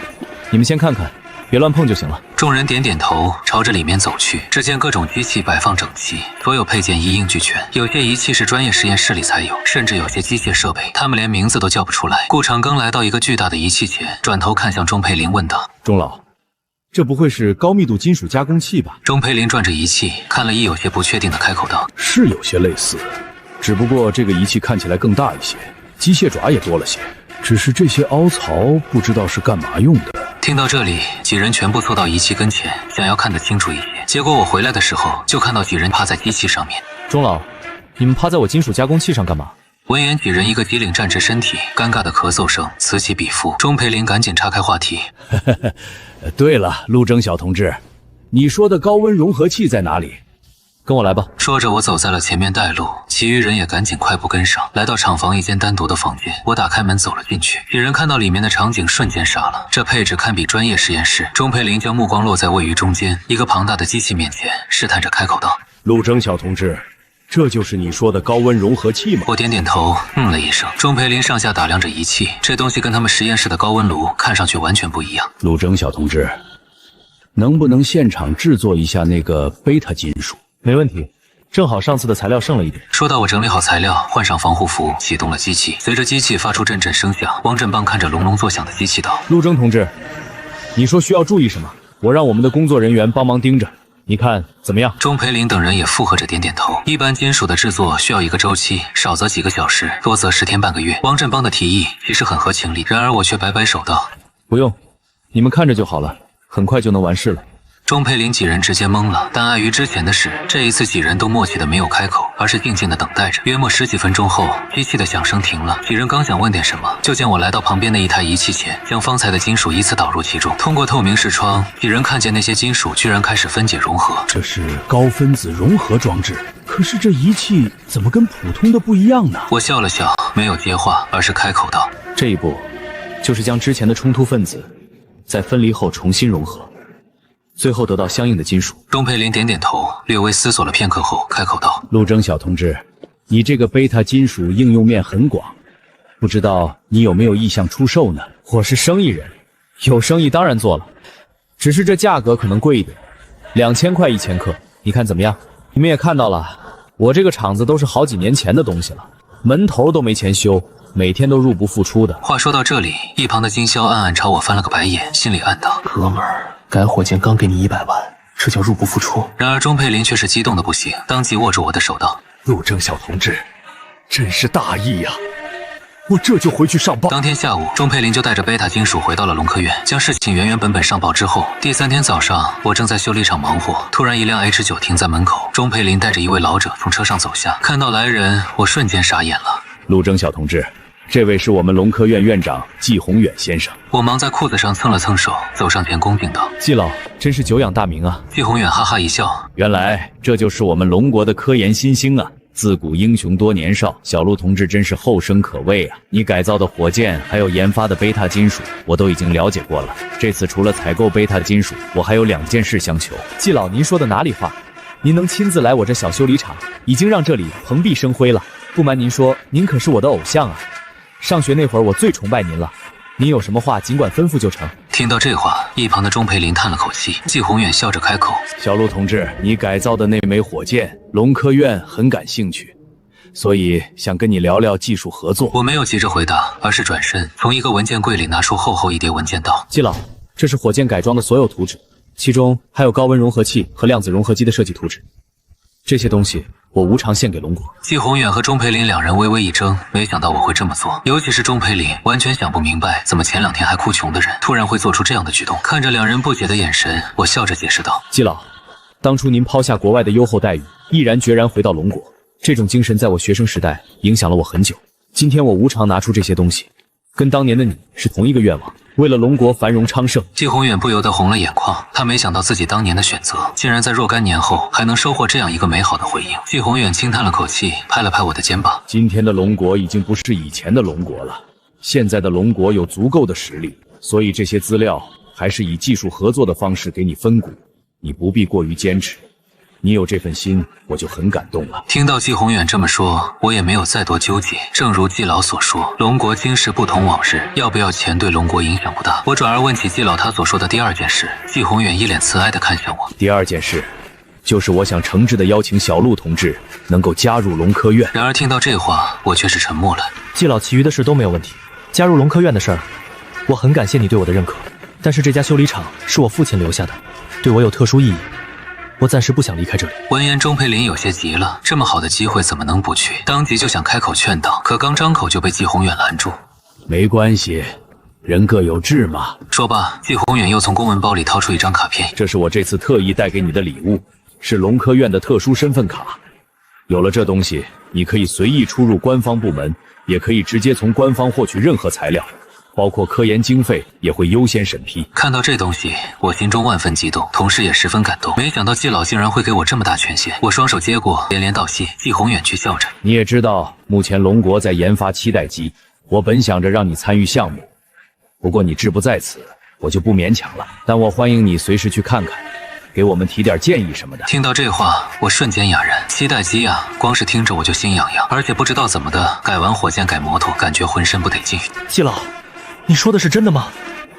你们先看看，别乱碰就行了。众人点点头，朝着里面走去。只见各种机器摆放整齐，所有配件一应俱全。有些仪器是专业实验室里才有，甚至有些机械设备，他们连名字都叫不出来。顾长庚来到一个巨大的仪器前，转头看向钟佩林，问道：钟老，这不会是高密度金属加工器吧？钟佩林转着仪器，看了一有些不确定的开口道：是有些类似，只不过这个仪器看起来更大一些，机械爪也多了些。只是这些凹槽不知道是干嘛用的。听到这里，几人全部凑到仪器跟前，想要看得清楚一些。结果我回来的时候，就看到几人趴在机器上面。钟老，你们趴在我金属加工器上干嘛？闻言，几人一个机灵站直身体，尴尬的咳嗽声此起彼伏。钟培林赶紧岔开话题。对了，陆征小同志，你说的高温融合器在哪里？跟我来吧。说着，我走在了前面带路，其余人也赶紧快步跟上。来到厂房一间单独的房间，我打开门走了进去。几人看到里面的场景，瞬间傻了。这配置堪比专业实验室。钟培林将目光落在位于中间一个庞大的机器面前，试探着开口道：“陆征小同志，这就是你说的高温融合器吗？”我点点头，了一声。钟培林上下打量着仪器，这东西跟他们实验室的高温炉看上去完全不一样。陆征小同志，能不能现场制作一下那个贝塔金属？没问题，正好上次的材料剩了一点。说到我整理好材料，换上防护服，启动了机器。随着机器发出阵阵声响，汪振邦看着隆隆作响的机器道：“陆征同志，你说需要注意什么？我让我们的工作人员帮忙盯着。你看怎么样？”钟培林等人也附和着点点头。一般金属的制作需要一个周期，少则几个小时，多则10天半个月。汪振邦的提议其实很合情理，然而我却摆摆手道：“不用，你们看着就好了，很快就能完事了。”钟培林几人直接懵了，但碍于之前的事，这一次几人都默契的没有开口，而是静静的等待着。约莫10几分钟后，机器的响声停了，几人刚想问点什么，就见我来到旁边的一台仪器前，将方才的金属依次导入其中。通过透明视窗，几人看见那些金属居然开始分解融合。这是高分子融合装置，可是这仪器怎么跟普通的不一样呢？我笑了笑，没有接话，而是开口道：这一步就是将之前的冲突分子在分离后重新融合，最后得到相应的金属。钟佩林点点头，略微思索了片刻后开口道：陆征小同志，你这个贝塔金属应用面很广，不知道你有没有意向出售呢？我是生意人，有生意当然做了，只是这价格可能贵一点，2000块1000克，你看怎么样？你们也看到了，我这个厂子都是好几年前的东西了，门头都没钱修，每天都入不敷出的。话说到这里，一旁的金宵暗暗朝我翻了个白眼，心里暗道：哥们儿，改火箭刚给你100万，这叫入不敷出。然而钟佩林却是激动的不行，当即握住我的手道：陆征小同志，真是大义呀！我这就回去上报。当天下午，钟佩林就带着贝塔金属回到了龙科院，将事情原本上报之后，第3天早上，我正在修理厂忙活，突然一辆 H9 停在门口，钟佩林带着一位老者从车上走下，看到来人，我瞬间傻眼了。陆征小同志，这位是我们龙科院院长季宏远先生。我忙在裤子上蹭了蹭手，走上前恭敬道：季老真是久仰大名啊。季宏远哈哈一笑：原来这就是我们龙国的科研新星啊，自古英雄多年少，小陆同志真是后生可畏啊！你改造的火箭还有研发的贝塔金属，我都已经了解过了。这次除了采购贝塔金属，我还有2件事相求。季老，您说的哪里话？您能亲自来我这小修理厂，已经让这里蓬荜生辉了。不瞒您说，您可是我的偶像啊！上学那会儿我最崇拜您了。您有什么话尽管吩咐就成。听到这话，一旁的钟培林叹了口气，季宏远笑着开口：小陆同志，你改造的那枚火箭，龙科院很感兴趣，所以想跟你聊聊技术合作。我没有急着回答，而是转身从一个文件柜里拿出厚厚一叠文件道：季老，这是火箭改装的所有图纸，其中还有高温融合器和量子融合机的设计图纸，这些东西我无偿献给龙国。季宏远和钟培林两人微微一怔，没想到我会这么做，尤其是钟培林，完全想不明白怎么前2天还哭穷的人，突然会做出这样的举动。看着两人不解的眼神，我笑着解释道：季老，当初您抛下国外的优厚待遇，毅然决然回到龙国，这种精神在我学生时代影响了我很久。今天我无偿拿出这些东西，跟当年的你是同一个愿望，为了龙国繁荣昌盛。季宏远不由得红了眼眶，他没想到自己当年的选择，竟然在若干年后还能收获这样一个美好的回应。季宏远轻叹了口气，拍了拍我的肩膀：今天的龙国已经不是以前的龙国了，现在的龙国有足够的实力，所以这些资料还是以技术合作的方式给你分股，你不必过于坚持。你有这份心，我就很感动了。听到季宏远这么说，我也没有再多纠结。正如季老所说，龙国今时不同往日，要不要钱对龙国影响不大。我转而问起季老他所说的第2件事，季宏远一脸慈爱地看向我。第2件事，就是我想诚挚地邀请小陆同志能够加入龙科院。然而听到这话，我却是沉默了。季老，其余的事都没有问题，加入龙科院的事儿，我很感谢你对我的认可，但是这家修理厂是我父亲留下的，对我有特殊意义。我暂时不想离开这里。闻言，钟培林有些急了，这么好的机会怎么能不去？当即就想开口劝导，可刚张口就被季宏远拦住。没关系，人各有志嘛。说罢，季宏远又从公文包里掏出一张卡片，这是我这次特意带给你的礼物，是龙科院的特殊身份卡。有了这东西，你可以随意出入官方部门，也可以直接从官方获取任何材料。包括科研经费也会优先审批。看到这东西，我心中万分激动，同时也十分感动。没想到季老竟然会给我这么大权限，我双手接过，连连道谢。季宏远却笑着：你也知道，目前龙国在研发期待机，我本想着让你参与项目，不过你志不在此，我就不勉强了。但我欢迎你随时去看看，给我们提点建议什么的。听到这话，我瞬间哑然。期待机啊，光是听着我就心痒痒，而且不知道怎么的，改完火箭改摩托，感觉浑身不得劲。季老，你说的是真的吗？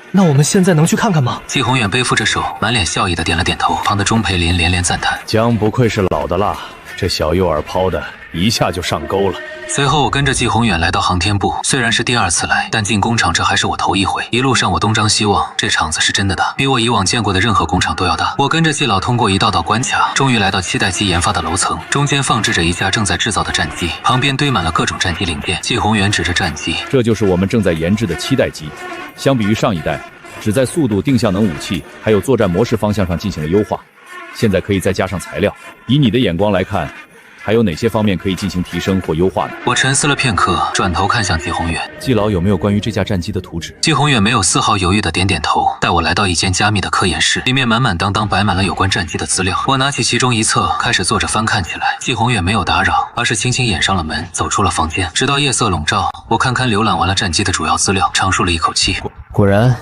那我们现在能去看看吗？季宏远背负着手，满脸笑意的点了点头。旁的钟培林连连赞叹：姜不愧是老的辣，这小诱饵抛的一下就上钩了。随后我跟着季宏远来到航天部，虽然是第2次来，但进工厂这还是我头一回。一路上我东张西望，这厂子是真的大，比我以往见过的任何工厂都要大。我跟着季老通过一道道关卡，终于来到期待机研发的楼层，中间放置着一架正在制造的战机，旁边堆满了各种战机零件。季宏远指着战机：这就是我们正在研制的期待机，相比于上一代，只在速度、定向能武器还有作战模式方向上进行了优化，现在可以再加上材料。以你的眼光来看，还有哪些方面可以进行提升或优化呢？我沉思了片刻，转头看向季宏远。季老有没有关于这架战机的图纸？季宏远没有丝毫犹豫的点点头，带我来到一间加密的科研室，里面满满当当摆满了有关战机的资料。我拿起其中一册，开始坐着翻看起来。季宏远没有打扰，而是轻轻掩上了门，走出了房间。直到夜色笼罩，我堪堪浏览完了战机的主要资料，长舒了一口气。果然，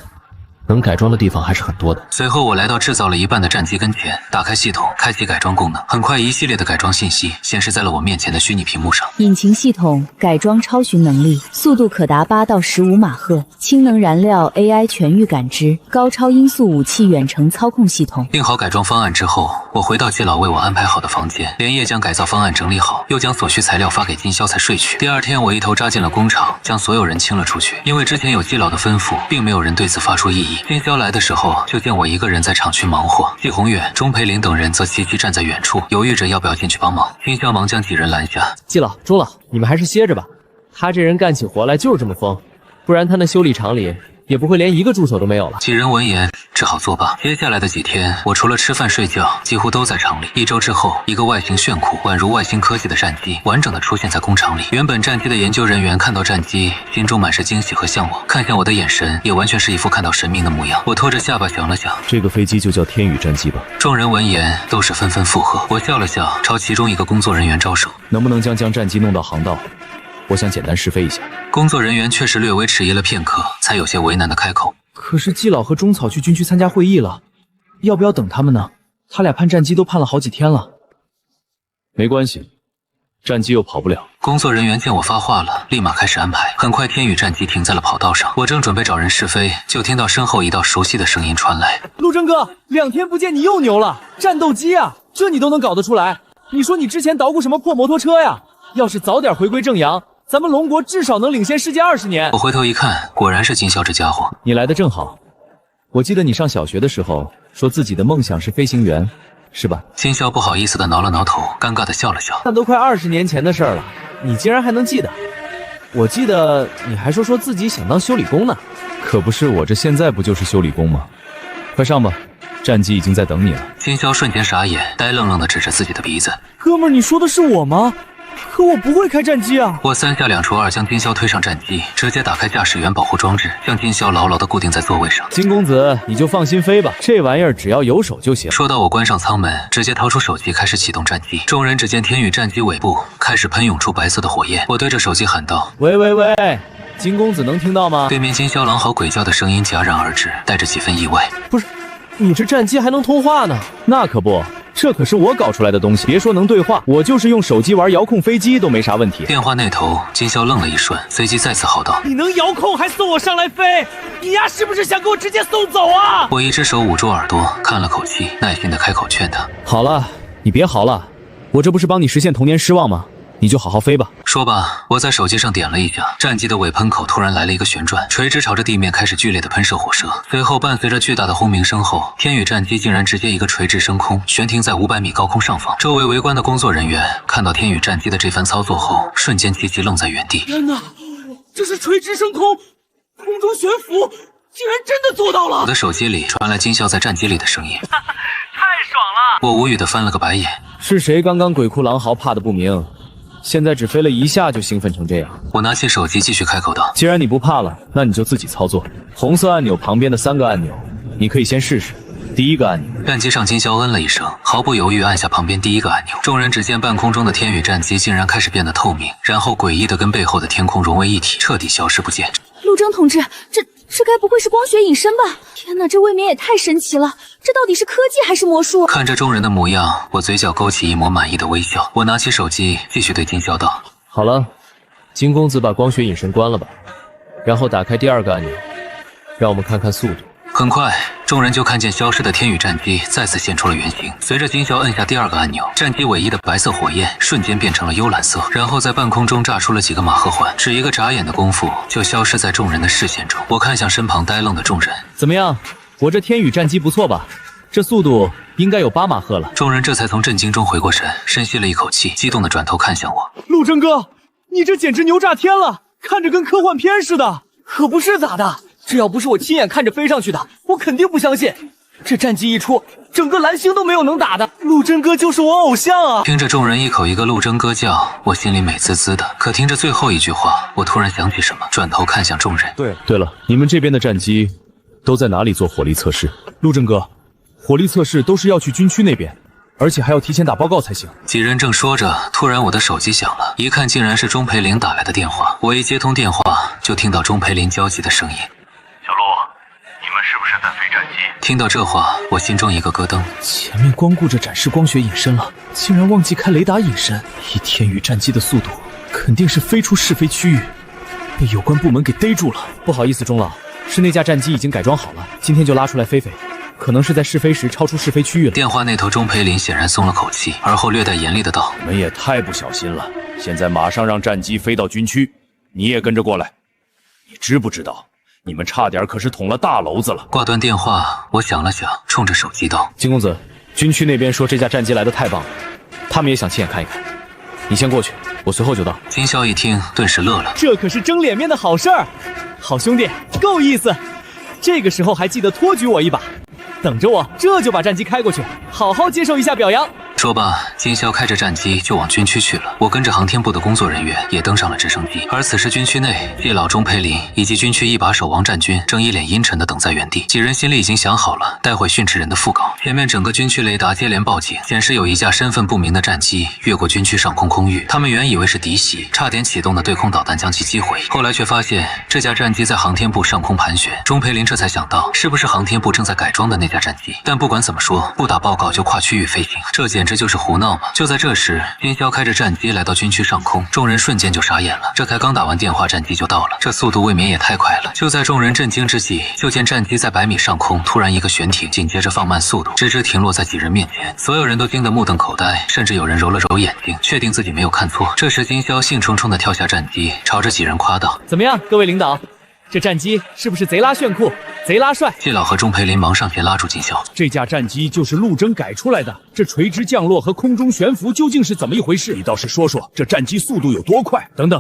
能改装的地方还是很多的。随后我来到制造了一半的战机跟前，打开系统，开启改装功能。很快，一系列的改装信息显示在了我面前的虚拟屏幕上。引擎系统改装超巡能力，速度可达8到15马赫，氢能燃料 AI 全域感知，高超音速武器远程操控系统。定好改装方案之后，我回到季老为我安排好的房间，连夜将改造方案整理好，又将所需材料发给金宵才睡去。第二天，我一头扎进了工厂，将所有人清了出去。因为之前有季老的吩咐，并没有人对此发出异议。金宵来的时候，就见我一个人在厂区忙活，季宏远、钟培林等人则齐齐站在远处，犹豫着要不要进去帮忙。金宵忙将几人拦下。季老、钟老，你们还是歇着吧。他这人干起活来就是这么疯，不然他那修理厂里也不会连一个助手都没有了。几人闻言只好作罢。接下来的几天，我除了吃饭睡觉，几乎都在厂里。1周之后，一个外形炫酷、宛如外星科技的战机完整的出现在工厂里。原本战机的研究人员看到战机，心中满是惊喜和向往，看向我的眼神也完全是一副看到神明的模样。我拖着下巴想了想，这个飞机就叫天宇战机吧。众人闻言都是纷纷附和。我笑了笑，朝其中一个工作人员招手，能不能将战机弄到航道？我想简单试飞一下。工作人员确实略微迟疑了片刻，才有些为难的开口。可是季老和中草去军区参加会议了，要不要等他们呢？他俩盼战机都盼了好几天了。没关系，战机又跑不了。工作人员见我发话了，立马开始安排。很快，天宇战机停在了跑道上，我正准备找人试飞，就听到身后一道熟悉的声音传来：“陆征哥，2天不见你又牛了，战斗机啊，这你都能搞得出来？你说你之前捣鼓什么破摩托车呀？要是早点回归正阳，咱们龙国至少能领先世界20年。”我回头一看，果然是金宵这家伙。你来的正好，我记得你上小学的时候说自己的梦想是飞行员，是吧？金宵不好意思的挠了挠头，尴尬的笑了笑。那都快20年前的事儿了，你竟然还能记得？我记得你还说自己想当修理工呢。可不是，我这现在不就是修理工吗？快上吧，战机已经在等你了。金宵瞬间傻眼，呆愣愣的指着自己的鼻子：“哥们儿，你说的是我吗？可我不会开战机啊！”我3下2除2将金宵推上战机，直接打开驾驶员保护装置，将金宵牢牢地固定在座位上。金公子，你就放心飞吧，这玩意儿只要有手就行。说到我关上舱门，直接掏出手机开始启动战机。众人只见天宇战机尾部开始喷涌出白色的火焰，我对着手机喊道：“喂喂喂，金公子能听到吗？”对面金宵狼嚎鬼叫的声音戛然而止，带着几分意外。不是，你这战机还能通话呢？那可不。这可是我搞出来的东西，别说能对话，我就是用手机玩遥控飞机都没啥问题。电话那头，金宵愣了一瞬，随即再次嚎道：“你能遥控还送我上来飞？你丫是不是想给我直接送走啊？”我一只手捂住耳朵，看了口气，耐心的开口劝他：“好了，你别嚎了，我这不是帮你实现童年失望吗？你就好好飞吧。”说罢，我在手机上点了一下，战机的尾喷口突然来了一个旋转，垂直朝着地面开始剧烈的喷射火射。随后伴随着巨大的轰鸣声后，天宇战机竟然直接一个垂直升空，悬停在500米高空上方。周围围观的工作人员看到天宇战机的这番操作后，瞬间齐齐愣在原地。天哪，这是垂直升空，空中悬浮，竟然真的做到了！我的手机里传来金宵在战机里的声音：“太爽了！”我无语的翻了个白眼。是谁刚刚鬼哭狼嚎，怕的不明？现在只飞了1下就兴奋成这样。我拿起手机继续开口道：“既然你不怕了，那你就自己操作。红色按钮旁边的3个按钮，你可以先试试。第1个按钮。”战机上金宵嗯了一声，毫不犹豫按下旁边第1个按钮。众人只见半空中的天宇战机竟然开始变得透明，然后诡异的跟背后的天空融为一体，彻底消失不见。陆征同志，这该不会是光学隐身吧？天哪，这未免也太神奇了！这到底是科技还是魔术？看着众人的模样，我嘴角勾起一抹满意的微笑。我拿起手机，继续对金宵道：“好了，金公子把光学隐身关了吧，然后打开第2个按钮，让我们看看速度。”很快，众人就看见消失的天宇战机再次现出了原形。随着金宵按下第2个按钮，战机尾翼的白色火焰瞬间变成了幽蓝色，然后在半空中炸出了几个马赫环，只一个眨眼的功夫就消失在众人的视线中。我看向身旁呆愣的众人：“怎么样，我这天宇战机不错吧？这速度应该有8马赫了。”众人这才从震惊中回过神，深吸了一口气，激动地转头看向我：“陆征哥，你这简直牛炸天了，看着跟科幻片似的。”可不是咋的，这要不是我亲眼看着飞上去的，我肯定不相信。这战绩一出，整个蓝星都没有能打的。陆真哥就是我偶像啊！听着众人一口一个陆真哥叫，我心里美滋滋的。可听着最后一句话，我突然想起什么，转头看向众人。对了，你们这边的战机都在哪里做火力测试？陆真哥，火力测试都是要去军区那边，而且还要提前打报告才行。几人正说着，突然我的手机响了，一看竟然是钟培林打来的电话。我一接通电话，就听到钟培林焦急的声音：“小陆，你们是不是在飞战机？”听到这话，我心中一个咯噔。前面光顾着展示光学隐身了，竟然忘记开雷达隐身。以天宇战机的速度，肯定是飞出试飞区域，被有关部门给逮住了。不好意思，钟老，是那架战机已经改装好了，今天就拉出来飞飞。可能是在试飞时超出试飞区域了。电话那头，钟培林显然松了口气，而后略带严厉的道：“你们也太不小心了！现在马上让战机飞到军区，你也跟着过来。你知不知道，你们差点可是捅了大娄子了。”挂断电话，我想了想，冲着手机道：“金公子，军区那边说这架战机来得太棒了，他们也想亲眼看一看。你先过去，我随后就到。”金宵一听，顿时乐了：“这可是争脸面的好事儿，好兄弟，够意思！这个时候还记得托举我一把。等着我，这就把战机开过去，好好接受一下表扬。”说罢，金宵开着战机就往军区去了。我跟着航天部的工作人员也登上了直升机。而此时军区内，季老、钟培林以及军区一把手王占军正一脸阴沉地等在原地。几人心里已经想好了待会训斥人的副稿。前面整个军区雷达接连报警，显示有一架身份不明的战机越过军区上空空域。他们原以为是敌袭，差点启动的对空导弹将其击毁。后来却发现这架战机在航天部上空盘旋。钟培林这才想到，是不是航天部正在改装的那架战机？但不管怎么说，不打报告就跨区域飞行，这简直就是胡闹嘛！就在这时，金宵开着战机来到军区上空，众人瞬间就傻眼了。这才刚打完电话，战机就到了，这速度未免也太快了。就在众人震惊之际，就见战机在100米上空突然一个悬停，紧接着放慢速度，直直停落在几人面前。所有人都惊得目瞪口呆，甚至有人揉了揉眼睛，确定自己没有看错。这时，金宵兴冲冲地跳下战机，朝着几人夸道：“怎么样，各位领导？这战机是不是贼拉炫酷，贼拉帅？”季老和钟培林忙上前拉住金宵：“这架战机就是陆征改出来的，这垂直降落和空中悬浮究竟是怎么一回事？你倒是说说，这战机速度有多快？等等，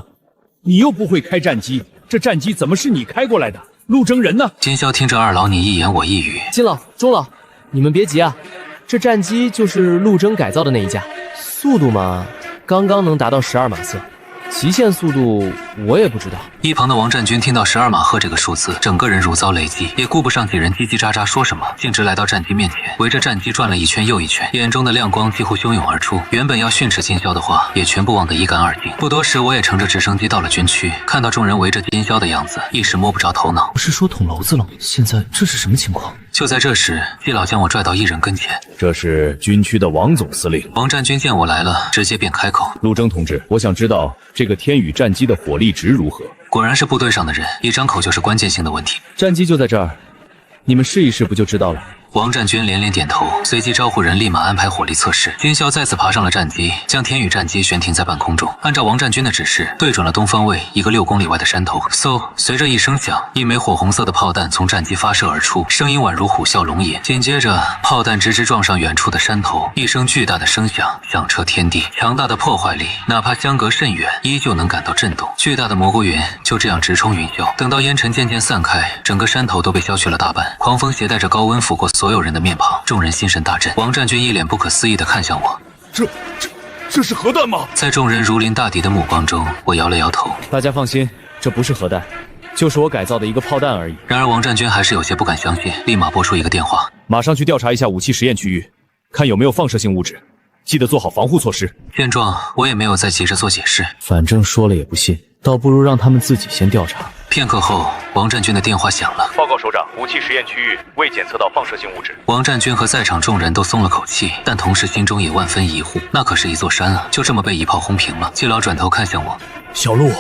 你又不会开战机，这战机怎么是你开过来的？陆征人呢？”金宵听着二老你一言我一语：“金老、钟老，你们别急啊，这战机就是陆征改造的那一架，速度嘛，刚刚能达到12马赫。”极限速度我也不知道。一旁的王占军听到12马赫这个数字，整个人如遭雷击，也顾不上几人叽叽喳喳说什么，径直来到战机面前，围着战机转了一圈又一圈，眼中的亮光几乎汹涌而出。原本要训斥金宵的话，也全部忘得一干二净。不多时，我也乘着直升机到了军区，看到众人围着金宵的样子，一时摸不着头脑。不是说捅娄子了吗？现在这是什么情况？就在这时，季老将我拽到一人跟前，这是军区的王总司令。王占军见我来了，直接便开口：“陆征同志，我想知道这个天宇战机的火力值如何？”果然是部队上的人，一张口就是关键性的问题。战机就在这儿，你们试一试不就知道了。王占军连连点头，随即招呼人立马安排火力测试。金宵再次爬上了战机，将天宇战机悬停在半空中，按照王占军的指示，对准了东方位一个6公里外的山头。嗖！随着一声响，一枚火红色的炮弹从战机发射而出，声音宛如虎啸龙吟。紧接着，炮弹直直撞上远处的山头，一声巨大的声响响彻天地，强大的破坏力，哪怕相隔甚远，依旧能感到震动。巨大的蘑菇云就这样直冲云霄。等到烟尘渐渐散开，整个山头都被削去了大半。狂风携带着高温拂过所有人的面庞，众人心神大震。王占军一脸不可思议地看向我：“这是核弹吗？”在众人如临大敌的目光中，我摇了摇头：“大家放心，这不是核弹，就是我改造的一个炮弹而已。”然而王占军还是有些不敢相信，立马拨出一个电话：“马上去调查一下武器实验区域，看有没有放射性物质，记得做好防护措施。”见状，我也没有再急着做解释，反正说了也不信，倒不如让他们自己先调查。片刻后，王占军的电话响了。报告首长，武器实验区域未检测到放射性物质。王占军和在场众人都松了口气，但同时心中也万分疑惑。那可是一座山啊，就这么被一炮轰平了。季老转头看向我：“小陆，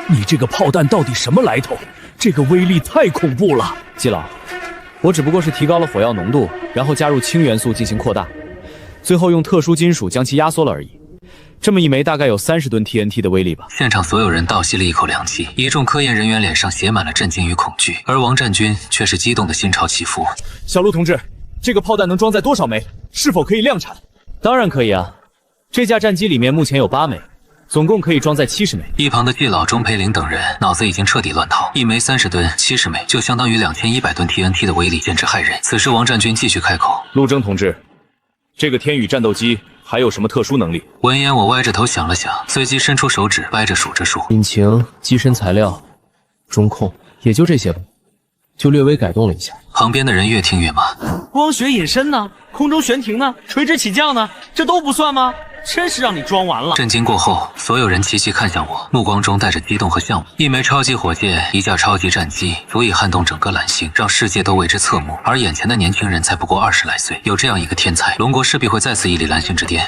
你这个炮弹到底什么来头？这个威力太恐怖了。”季老，我只不过是提高了火药浓度，然后加入氢元素进行扩大，最后用特殊金属将其压缩了而已。这么一枚大概有30吨 TNT 的威力吧。现场所有人倒吸了一口凉气，一众科研人员脸上写满了震惊与恐惧，而王占军却是激动的心潮起伏。小陆同志，这个炮弹能装载多少枚？是否可以量产？当然可以啊，这架战机里面目前有8枚，总共可以装载70枚。一旁的季老、钟培林等人脑子已经彻底乱套，一枚30吨，70枚就相当于2100吨 TNT 的威力，简直骇人。此时王占军继续开口：“陆征同志，这个天宇战斗机还有什么特殊能力？”闻言，我歪着头想了想，随即伸出手指掰着数着数：引擎、机身材料、中控，也就这些吧，就略微改动了一下。旁边的人越听越骂：光学隐身呢？空中悬停呢？垂直起降呢？这都不算吗？真是让你装完了！震惊过后，所有人齐齐看向我，目光中带着激动和向往。一枚超级火箭，一架超级战机，足以撼动整个蓝星，让世界都为之侧目。而眼前的年轻人才不过20来岁，有这样一个天才，龙国势必会再次屹立蓝星之巅。